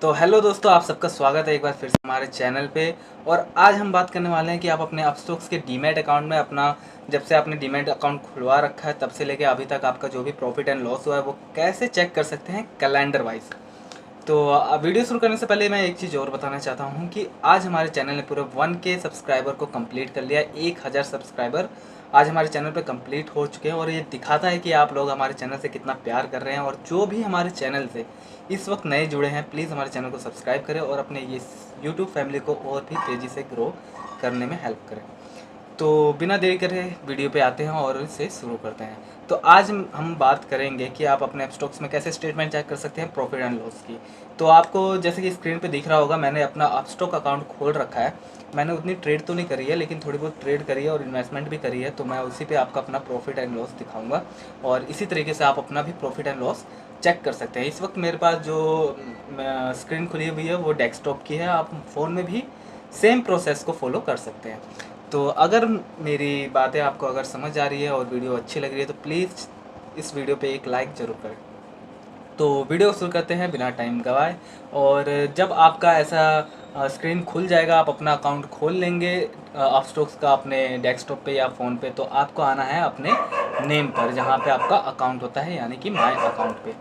तो हेलो दोस्तों, आप सबका स्वागत है एक बार फिर से हमारे चैनल पे। और आज हम बात करने वाले हैं कि आप अपने अपस्टॉक्स के डीमैट अकाउंट में अपना जब से आपने डीमैट अकाउंट खुलवा रखा है तब से लेके अभी तक आपका जो भी प्रॉफिट एंड लॉस हुआ है वो कैसे चेक कर सकते हैं कैलेंडर वाइज। तो वीडियो शुरू करने से पहले मैं एक चीज़ और बताना चाहता हूँ कि आज हमारे चैनल ने पूरे 1K सब्सक्राइबर को कंप्लीट कर लिया। 1000 सब्सक्राइबर आज हमारे चैनल पे कंप्लीट हो चुके हैं और ये दिखाता है कि आप लोग हमारे चैनल से कितना प्यार कर रहे हैं। और जो भी हमारे चैनल से इस वक्त नए जुड़े हैं, प्लीज़ हमारे चैनल को सब्सक्राइब करें और अपने ये यूट्यूब फैमिली को और भी तेज़ी से ग्रो करने में हेल्प करें। तो बिना देरी करे वीडियो पे आते हैं और इसे शुरू करते हैं। तो आज हम बात करेंगे कि आप अपने अपस्टॉक्स में कैसे स्टेटमेंट चेक कर सकते हैं प्रॉफिट एंड लॉस की। तो आपको जैसे कि स्क्रीन पे दिख रहा होगा, मैंने अपना अपस्टॉक अकाउंट खोल रखा है। मैंने उतनी ट्रेड तो नहीं करी है, लेकिन थोड़ी बहुत ट्रेड करी है और इन्वेस्टमेंट भी करी है। तो मैं उसी पे आपका अपना प्रॉफिट एंड लॉस दिखाऊंगा और इसी तरीके से आप अपना भी प्रॉफिट एंड लॉस चेक कर सकते हैं। इस वक्त मेरे पास जो स्क्रीन खुली हुई है वो डेस्कटॉप की है। आप फ़ोन में भी सेम प्रोसेस को फॉलो कर सकते हैं। तो अगर मेरी बातें आपको अगर समझ आ रही है और वीडियो अच्छी लग रही है तो प्लीज़ इस वीडियो पे एक लाइक ज़रूर करें। तो वीडियो शुरू करते हैं बिना टाइम गवाए। और जब आपका ऐसा स्क्रीन खुल जाएगा, आप अपना अकाउंट खोल लेंगे अपस्टॉक्स का अपने डेस्कटॉप पे या फ़ोन पे, तो आपको आना है अपने नेम पर जहाँ पे आपका अकाउंट होता है, यानी कि माय अकाउंट पे।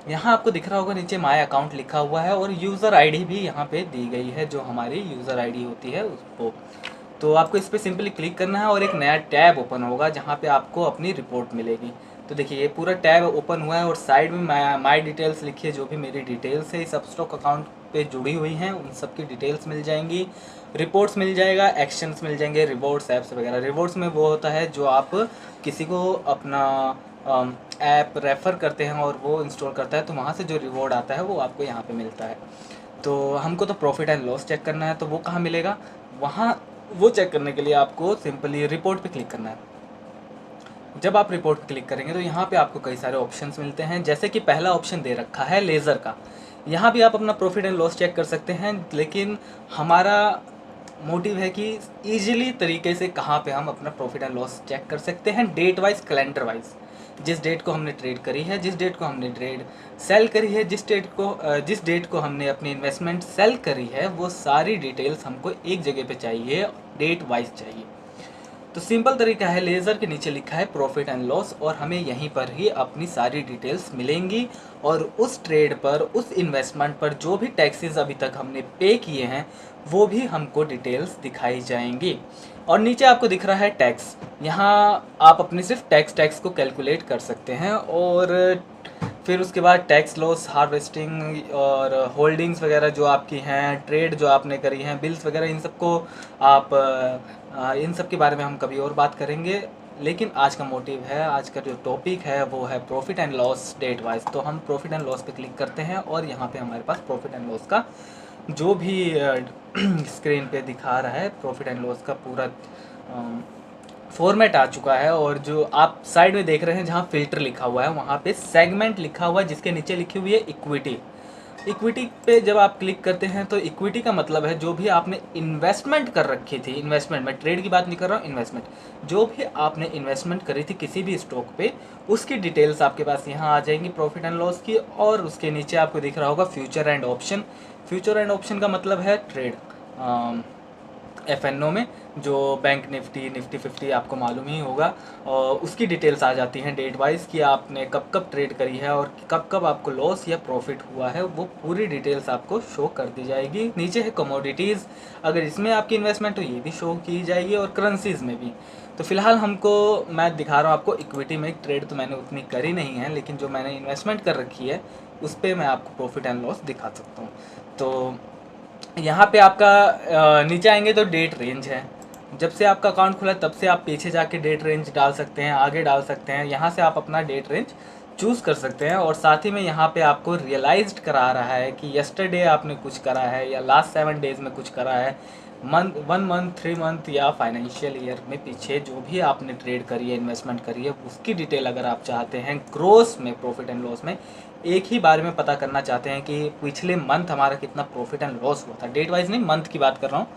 यहाँ आपको दिख रहा होगा नीचे माय अकाउंट लिखा हुआ है और यूज़र आईडी भी यहाँ पे दी गई है, जो हमारी यूज़र आईडी होती है उसको। तो आपको इस पर सिंपली क्लिक करना है और एक नया टैब ओपन होगा जहाँ पे आपको अपनी रिपोर्ट मिलेगी। तो देखिए ये पूरा टैब ओपन हुआ है और साइड में माई डिटेल्स लिखी है। जो भी मेरी डिटेल्स है इस अपस्टॉक अकाउंट पे जुड़ी हुई हैं उन सब की डिटेल्स मिल जाएंगी। रिपोर्ट्स मिल जाएगा, एक्शंस मिल जाएंगे, रिवॉर्ड्स ऐप्स वगैरह। रिवॉर्ड्स में वो होता है जो आप किसी को अपना ऐप रेफ़र करते हैं और वो इंस्टॉल करता है, तो वहाँ से जो रिवॉर्ड आता है वो आपको यहाँ पे मिलता है। तो हमको तो प्रॉफिट एंड लॉस चेक करना है, तो वो कहाँ मिलेगा? वहाँ वो चेक करने के लिए आपको सिंपली रिपोर्ट पे क्लिक करना है। जब आप रिपोर्ट क्लिक करेंगे तो यहाँ पे आपको कई सारे ऑप्शंस मिलते हैं, जैसे कि पहला ऑप्शन दे रखा है लेज़र का। यहाँ भी आप अपना प्रॉफिट एंड लॉस चेक कर सकते हैं, लेकिन हमारा मोटिव है कि ईजिली तरीके से कहाँ पे हम अपना प्रॉफिट एंड लॉस चेक कर सकते हैं, डेट वाइज, कैलेंडर वाइज। जिस डेट को हमने ट्रेड करी है, जिस डेट को हमने ट्रेड सेल करी है, जिस डेट को हमने अपनी इन्वेस्टमेंट सेल करी है, वो सारी डिटेल्स हमको एक जगह पे चाहिए, डेट वाइज चाहिए। तो सिंपल तरीका है, लेज़र के नीचे लिखा है प्रॉफिट एंड लॉस और हमें यहीं पर ही अपनी सारी डिटेल्स मिलेंगी। और उस ट्रेड पर, उस इन्वेस्टमेंट पर जो भी टैक्सेस अभी तक हमने पे किए हैं वो भी हमको डिटेल्स दिखाई जाएंगी। और नीचे आपको दिख रहा है टैक्स। यहाँ आप अपनी सिर्फ टैक्स को कैलकुलेट कर सकते हैं और फिर उसके बाद टैक्स लॉस, हार्वेस्टिंग और होल्डिंग्स वगैरह जो आपकी हैं, ट्रेड जो आपने करी हैं, बिल्स वगैरह, इन सबको आप इन सब के बारे में हम कभी और बात करेंगे। लेकिन आज का मोटिव है, आज का जो टॉपिक है वो है profit and loss date wise. तो हम प्रॉफिट एंड लॉस पे क्लिक करते हैं और यहाँ पे हमारे पास प्रॉफिट एंड लॉस का जो भी स्क्रीन पे दिखा रहा है प्रॉफिट एंड लॉस का पूरा फॉर्मेट आ चुका है। और जो आप साइड में देख रहे हैं जहाँ फिल्टर लिखा हुआ है वहाँ पे सेगमेंट लिखा हुआ है, जिसके नीचे लिखी हुई है इक्विटी। इक्विटी पे जब आप क्लिक करते हैं तो इक्विटी का मतलब है जो भी आपने इन्वेस्टमेंट कर रखी थी, इन्वेस्टमेंट, मैं ट्रेड की बात नहीं कर रहा हूँ, इन्वेस्टमेंट, जो भी आपने इन्वेस्टमेंट करी थी किसी भी स्टॉक पे, उसकी डिटेल्स आपके पास यहाँ आ जाएंगी प्रॉफिट एंड लॉस की। और उसके नीचे आपको दिख रहा होगा future and option. Future and option का मतलब है ट्रेड, FNO में जो बैंक निफ्टी, निफ्टी 50 आपको मालूम ही होगा, और उसकी डिटेल्स आ जाती हैं डेट वाइज कि आपने कब कब ट्रेड करी है और कब कब आपको लॉस या प्रॉफिट हुआ है, वो पूरी डिटेल्स आपको शो कर दी जाएगी। नीचे है कमोडिटीज़, अगर इसमें आपकी इन्वेस्टमेंट हो ये भी शो की जाएगी, और करेंसीज़ में भी। तो फिलहाल मैं दिखा रहा हूँ आपको इक्विटी में। ट्रेड तो मैंने उतनी करी नहीं है, लेकिन जो मैंने इन्वेस्टमेंट कर रखी है उस पर मैं आपको प्रॉफिट एंड लॉस दिखा सकता हूँ। तो यहाँ पे आपका नीचे आएंगे तो डेट रेंज है। जब से आपका अकाउंट खुला तब से आप पीछे जाके डेट रेंज डाल सकते हैं, आगे डाल सकते हैं। यहाँ से आप अपना डेट रेंज चूज़ कर सकते हैं। और साथ ही में यहाँ पे आपको रियलाइज्ड करा रहा है कि यस्टरडे आपने कुछ करा है या लास्ट 7 डेज़ में कुछ करा है, मंथ, 1 मंथ, 3 मंथ या फाइनेंशियल ईयर में पीछे जो भी आपने ट्रेड करी है, इन्वेस्टमेंट करी है, उसकी डिटेल अगर आप चाहते हैं ग्रोस में, प्रॉफिट एंड लॉस में, एक ही बारे में पता करना चाहते हैं कि पिछले मंथ हमारा कितना प्रॉफिट एंड लॉस हुआ था, डेट वाइज नहीं, मंथ की बात कर रहा हूँ।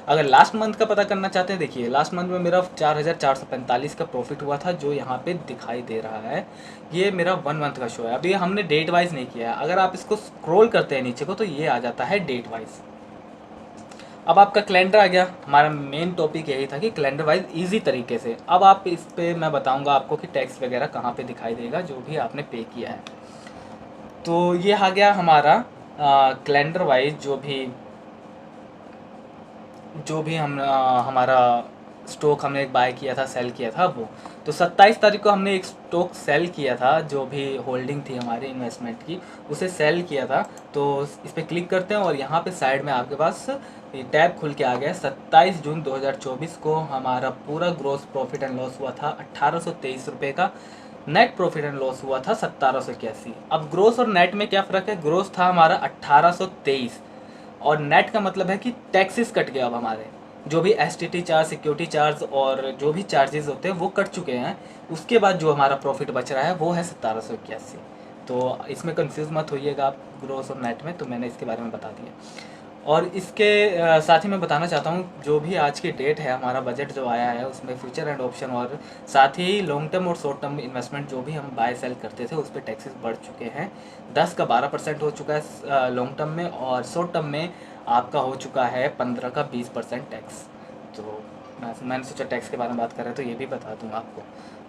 अगर लास्ट मंथ का पता करना चाहते हैं, देखिए लास्ट मंथ में मेरा 4,445 का प्रॉफिट हुआ था, जो यहाँ पे दिखाई दे रहा है। ये मेरा 1 मंथ का शो है। अभी हमने डेट वाइज नहीं किया है। अगर आप इसको स्क्रॉल करते हैं नीचे को तो ये आ जाता है डेट वाइज। अब आपका कैलेंडर आ गया। हमारा मेन टॉपिक यही था कि कैलेंडर वाइज इजी तरीके से। अब आप इस पे मैं बताऊंगा आपको कि टैक्स वगैरह कहाँ पे दिखाई देगा जो भी आपने पे किया है। तो ये आ गया हमारा कैलेंडर वाइज जो भी हमारा स्टॉक हमने एक बाय किया था, सेल किया था वो। तो 27 तारीख को हमने एक स्टॉक सेल किया था, जो भी होल्डिंग थी हमारी इन्वेस्टमेंट की, उसे सेल किया था। तो इस पर क्लिक करते हैं और यहाँ पे साइड में आपके पास ये टैब खुल के आ गया। 27 जून 2024 को हमारा पूरा ग्रोस प्रॉफिट एंड लॉस हुआ था 1823 रुपये का। नेट प्रॉफिट एंड लॉस हुआ था 1781। अब ग्रोस और नेट में क्या फ़र्क है? ग्रोस था हमारा 1823 और नेट का मतलब है कि टैक्सेस कट गया। अब हमारे जो भी एसटीटी चार्ज, सिक्योरिटी चार्ज और जो भी चार्जेस होते हैं वो कट चुके हैं। उसके बाद जो हमारा प्रॉफिट बच रहा है वो है 1781। तो इसमें कंफ्यूज मत होइएगा आप ग्रोस और नेट में, तो मैंने इसके बारे में बता दिया। और इसके साथ ही मैं बताना चाहता हूँ जो भी आज की डेट है, हमारा बजट जो आया है उसमें फ्यूचर एंड ऑप्शन और साथ ही लॉन्ग टर्म और शॉर्ट टर्म इन्वेस्टमेंट जो भी हम बाय सेल करते थे उस पर टैक्सेस बढ़ चुके हैं। 10 का 12% हो चुका है लॉन्ग टर्म में, और शॉर्ट टर्म में आपका हो चुका है 15 का 20% टैक्स। तो मैंने सोचा टैक्स के बारे में बात कर रहे हैं तो ये भी बता दूँगा आपको।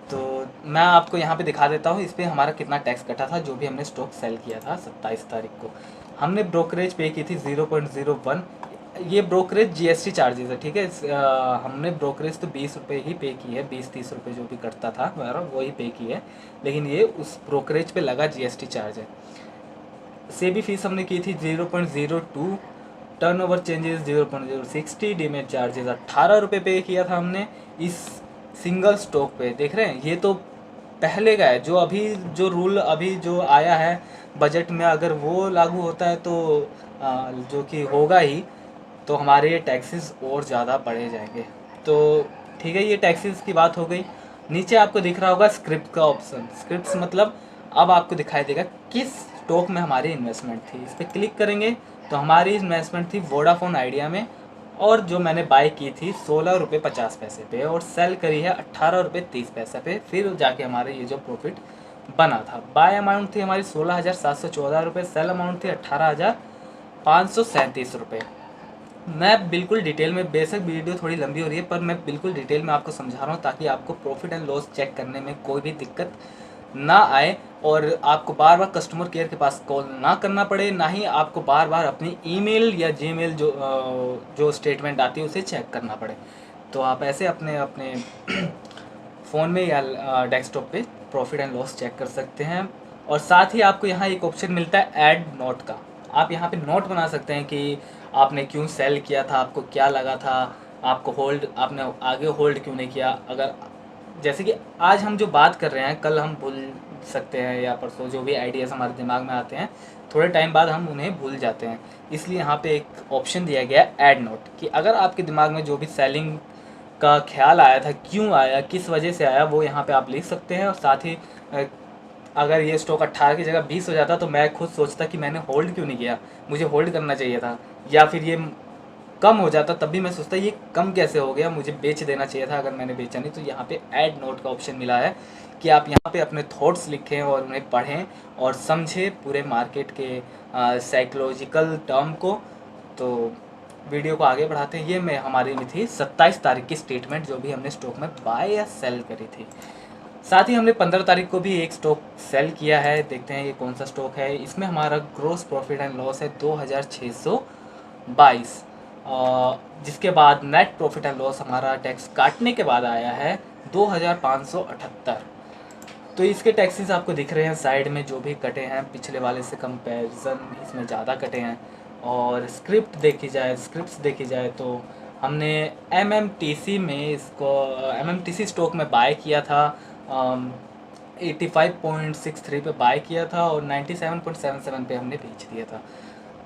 तो मैं आपको यहाँ पे दिखा देता हूँ इस पर हमारा कितना टैक्स कटा था जो भी हमने स्टॉक सेल किया था 27 तारीख को। हमने ब्रोकरेज पे की थी 0.01। ये ब्रोकरेज जीएसटी चार्जेस है, ठीक है। हमने ब्रोकरेज तो 20 रुपये ही पे की है, 20-30 रुपये जो भी कटता था हमारा वही पे की है, लेकिन ये उस ब्रोकरेज पे लगा जीएसटी चार्ज है। सेबी फीस हमने की थी 0.02, टर्नओवर चेंजेस 0.060, डीमेट चार्जेस 18 रुपये पे किया था हमने इस सिंगल स्टॉक पे। देख रहे हैं, ये तो पहले का है। जो अभी जो रूल अभी जो आया है बजट में, अगर वो लागू होता है तो जो कि होगा ही, तो हमारे ये टैक्सेस और ज़्यादा बढ़े जाएंगे। तो ठीक है, ये टैक्सेस की बात हो गई। नीचे आपको दिख रहा होगा स्क्रिप्ट का ऑप्शन। स्क्रिप्ट मतलब अब आपको दिखाई देगा किस स्टॉक में हमारी इन्वेस्टमेंट थी। इस पर क्लिक करेंगे तो हमारी इन्वेस्टमेंट थी वोडाफोन आइडिया में, और जो मैंने बाय की थी 16 रुपये 50 पैसे पे और सेल करी है 18 रुपये 30 पैसे पे। फिर जाके हमारे ये जो प्रॉफिट बना था, बाय अमाउंट थी हमारी 16,714 रुपये, सेल अमाउंट थी 18,537 रुपये। मैं बिल्कुल डिटेल में, बेशक वीडियो थोड़ी लंबी हो रही है पर मैं बिल्कुल डिटेल में आपको समझा रहा हूँ ताकि आपको प्रॉफिट एंड लॉस चेक करने में कोई भी दिक्कत ना आए और आपको बार बार कस्टमर केयर के पास कॉल ना करना पड़े, ना ही आपको बार बार अपनी ईमेल या जीमेल जो स्टेटमेंट आती है उसे चेक करना पड़े। तो आप ऐसे अपने अपने फ़ोन में या डेस्कटॉप पे प्रॉफिट एंड लॉस चेक कर सकते हैं। और साथ ही आपको यहाँ एक ऑप्शन मिलता है ऐड नोट का। आप यहाँ पे नोट बना सकते हैं कि आपने क्यों सेल किया था, आपको क्या लगा था, आपको होल्ड, आपने आगे होल्ड क्यों नहीं किया। अगर जैसे कि आज हम जो बात कर रहे हैं कल हम भूल सकते हैं, या परसों जो भी आइडियाज़ हमारे दिमाग में आते हैं थोड़े टाइम बाद हम उन्हें भूल जाते हैं। इसलिए यहाँ पे एक ऑप्शन दिया गया है ऐड नोट, कि अगर आपके दिमाग में जो भी सेलिंग का ख्याल आया था, क्यों आया, किस वजह से आया, वो यहाँ पे आप लिख सकते हैं। और साथ ही अगर ये स्टॉक 18 की जगह 20 हो जाता तो मैं खुद सोचता कि मैंने होल्ड क्यों नहीं किया, मुझे होल्ड करना चाहिए था। या फिर ये कम हो जाता तब भी मैं सोचता ये कम कैसे हो गया, मुझे बेच देना चाहिए था अगर मैंने बेचा नहीं। तो यहाँ पे ऐड नोट का ऑप्शन मिला है कि आप यहाँ पे अपने थॉट्स लिखें और उन्हें पढ़ें और समझें पूरे मार्केट के साइकोलॉजिकल टर्म को। तो वीडियो को आगे बढ़ाते हैं। ये मैं हमारी में थी 27 तारीख की स्टेटमेंट जो भी हमने स्टॉक में बाय या सेल करी थी। साथ ही हमने 15 तारीख को भी एक स्टॉक सेल किया है। देखते हैं ये कौन सा स्टॉक है। इसमें हमारा ग्रोस प्रॉफिट एंड लॉस है 2622, जिसके बाद नेट प्रॉफिट एंड लॉस हमारा टैक्स काटने के बाद आया है 2578। तो इसके टैक्सेस आपको दिख रहे हैं साइड में जो भी कटे हैं, पिछले वाले से कंपैरिजन इसमें ज़्यादा कटे हैं। और स्क्रिप्ट्स देखी जाए तो हमने एमएमटीसी में इसको एमएमटीसी स्टॉक में बाय किया था 85.63 पे बाय किया था और 97.77 पे हमने बेच दिया था।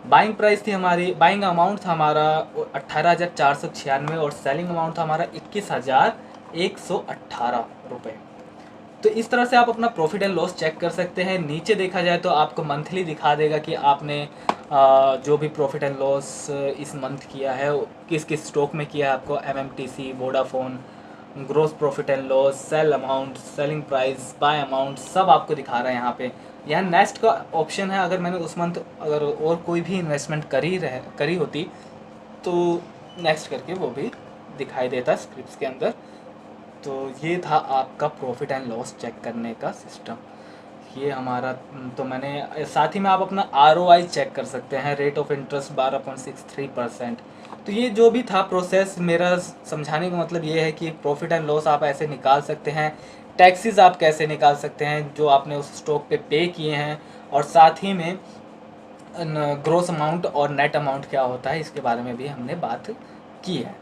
बाइंग प्राइस थी हमारी, बाइंग अमाउंट था हमारा 18,496 और सेलिंग अमाउंट था हमारा 21,118 रुपये। तो इस तरह से आप अपना प्रॉफिट एंड लॉस चेक कर सकते हैं। नीचे देखा जाए तो आपको मंथली दिखा देगा कि आपने जो भी प्रॉफिट एंड लॉस इस मंथ किया है किस किस स्टॉक में किया है। आपको MMTC, Vodafone, gross profit and loss, sell amount, selling price, buy amount सब आपको दिखा रहा है यहाँ पे। यहाँ नेक्स्ट का ऑप्शन है, अगर मैंने उस मंथ अगर और कोई भी इन्वेस्टमेंट करी होती तो नेक्स्ट करके वो भी दिखाई देता स्क्रिप्ट के अंदर। तो ये था आपका प्रॉफिट एंड लॉस चेक करने का सिस्टम। ये हमारा तो मैंने साथ ही में आप अपना ROI चेक कर सकते हैं, रेट ऑफ इंटरेस्ट 12.63%। तो ये जो भी था प्रोसेस, मेरा समझाने का मतलब ये है कि प्रॉफिट एंड लॉस आप ऐसे निकाल सकते हैं, टैक्सेस आप कैसे निकाल सकते हैं जो आपने उस स्टॉक पे किए हैं, और साथ ही में ग्रोस अमाउंट और नेट अमाउंट क्या होता है इसके बारे में भी हमने बात की है।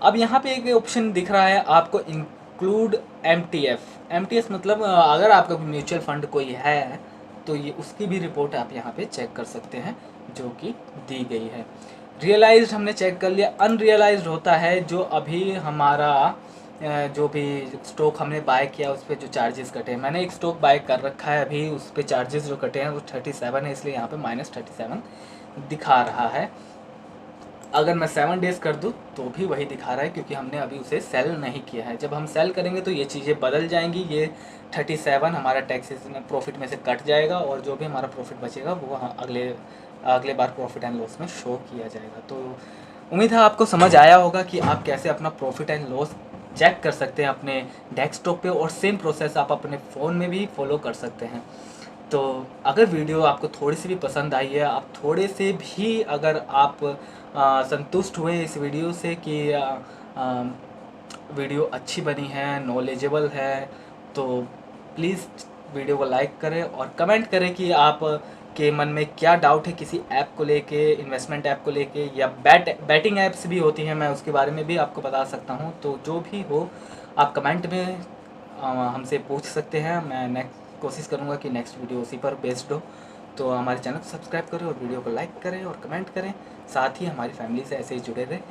अब यहाँ पे एक ऑप्शन दिख रहा है आपको, इंक्लूड MTF मतलब अगर आपका म्यूचुअल फंड कोई है तो ये उसकी भी रिपोर्ट आप यहाँ पे चेक कर सकते हैं जो कि दी गई है। रियलाइज्ड हमने चेक कर लिया। अनरियलाइज्ड होता है जो अभी हमारा जो भी स्टॉक हमने बाय किया उस पर जो चार्जेस कटे हैं। मैंने एक स्टॉक बाय कर रखा है, अभी उस पर चार्जेस जो कटे हैं वो 37 है, इसलिए यहाँ पे -37 दिखा रहा है। अगर मैं 7 डेज़ कर दूँ तो भी वही दिखा रहा है, क्योंकि हमने अभी उसे सेल नहीं किया है। जब हम सेल करेंगे तो ये चीज़ें बदल जाएंगी। ये 37 हमारा टैक्सेस में प्रॉफिट में से कट जाएगा, और जो भी हमारा प्रॉफिट बचेगा वो अगले बार प्रॉफिट एंड लॉस में शो किया जाएगा। तो उम्मीद है आपको समझ आया होगा कि आप कैसे अपना प्रॉफिट एंड लॉस चेक कर सकते हैं अपने डेस्कटॉप पे, और सेम प्रोसेस आप अपने फ़ोन में भी फॉलो कर सकते हैं। तो अगर वीडियो आपको थोड़ी सी भी पसंद आई है, आप थोड़े से भी अगर आप संतुष्ट हुए इस वीडियो से कि वीडियो अच्छी बनी है, नॉलेजेबल है, तो प्लीज़ वीडियो को लाइक करें और कमेंट करें कि आप के मन में क्या डाउट है किसी ऐप को लेके, इन्वेस्टमेंट ऐप को लेके, या बैटिंग ऐप्स भी होती हैं, मैं उसके बारे में भी आपको बता सकता हूँ। तो जो भी हो आप कमेंट में हमसे पूछ सकते हैं। मैं नेक्स्ट कोशिश करूँगा कि नेक्स्ट वीडियो उसी पर बेस्ड हो। तो हमारे चैनल को सब्सक्राइब करें और वीडियो को लाइक करें और कमेंट करें, साथ ही हमारी फैमिली से ऐसे ही जुड़े रहें।